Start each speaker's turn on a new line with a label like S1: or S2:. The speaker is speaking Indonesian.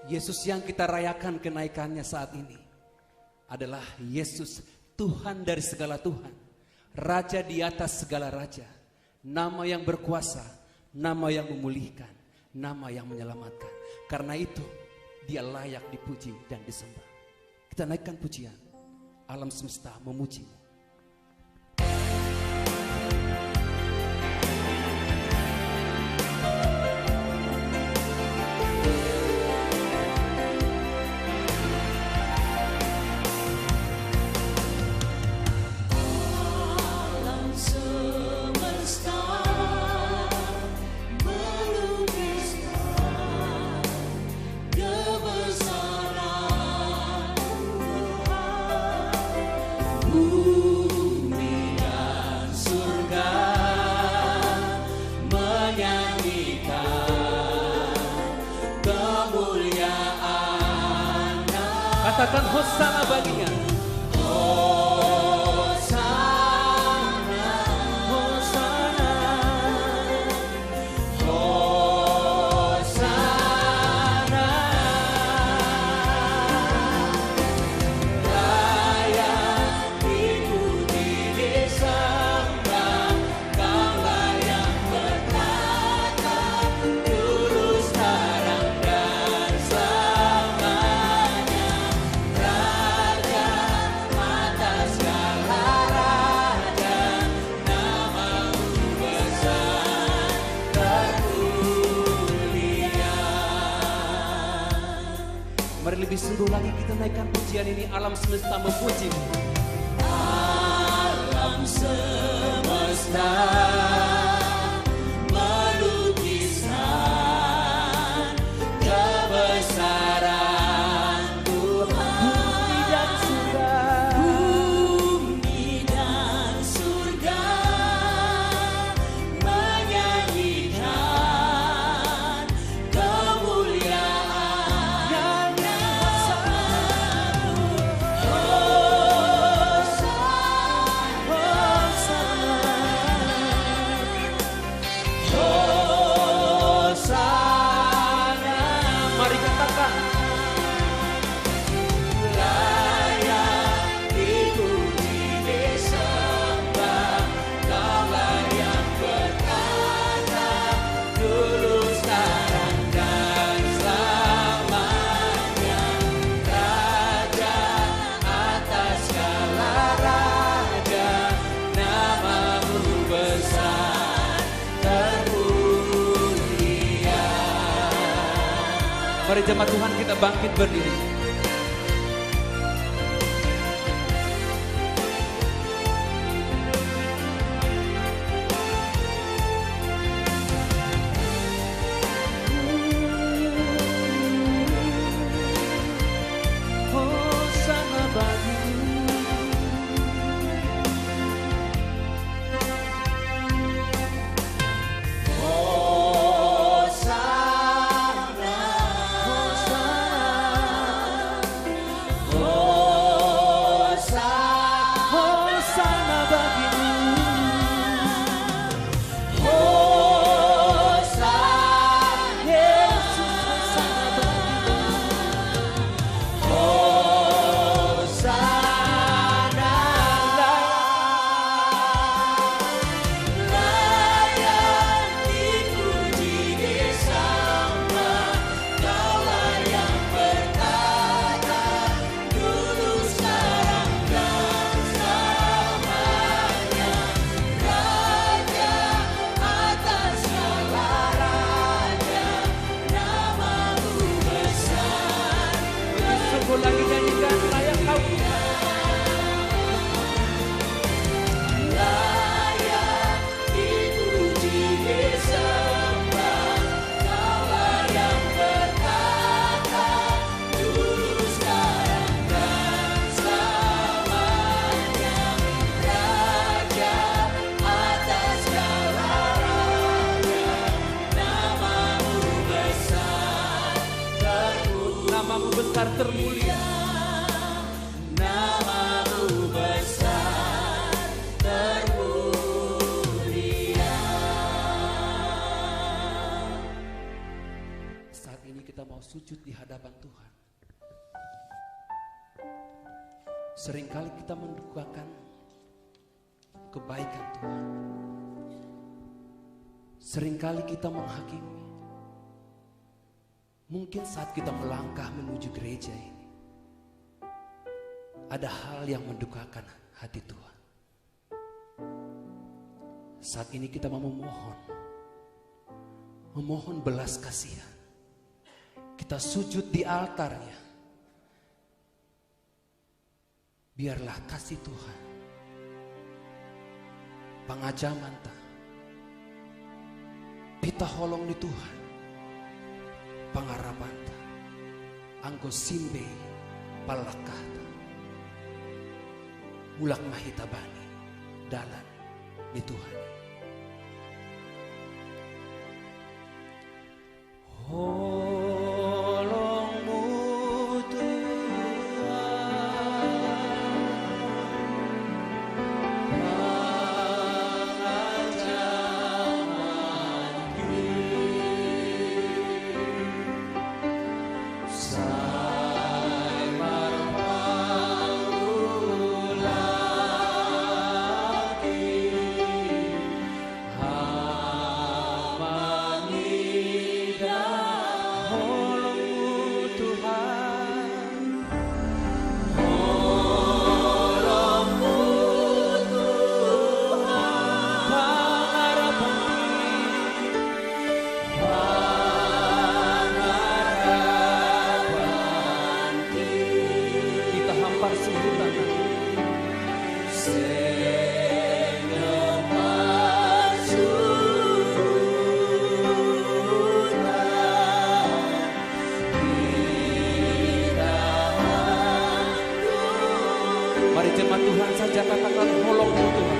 S1: Yesus yang kita rayakan kenaikannya saat ini adalah Yesus, Tuhan dari segala Tuhan, Raja di atas segala raja, nama yang berkuasa, nama yang memulihkan, nama yang menyelamatkan. Karena itu Dia layak dipuji dan disembah. Kita naikkan pujian, alam semesta memuji. Katakan hosana baginya. Hosana, hosana, hosana. Layak dipuji disembah, Kaulah yang bertata, dulu sekarang dan selamanya. Mari lebih sungguh lagi kita naikkan pujian ini, alam semesta memuji. Alam semesta melukiskan kebesaran Tuhan. Bumi dan surga menyanyikan kemuliaan. Mari jemaat Tuhan kita bangkit berdiri. Hosana bagimu. Lagi nyanyikan layak kau layak dipuji disembah, Kaulah yang bertata, dulu sekarang dan selamanya. Raja atas segala raja, namamu besar terpuji. Namamu besar termulia. Namamu besar termulia. Saat ini kita mau sujud di hadapan Tuhan. Seringkali kita mendukakan kebaikan Tuhan. Seringkali kita menghakimi. Mungkin saat kita melangkah menuju gereja ini, ada hal yang mendukakan hati Tuhan. Saat ini kita mau memohon belas kasihan. Kita sujud di altarnya. Biarlah kasih Tuhan, pangajaman ta, pita holong ni Tuhan, pangarapan ta, angko simbe palakah ta, mulak mahitabani dalan ni Tuhan. Holongmu Tuhan, pangajamanku, sai marpaulaki, hamangida. Holongmu Tuhan, holongmu Tuhan, pangarapanku. Kita hampar sebutan mari jemaat Tuhan saja katakan holongmu Tuhan.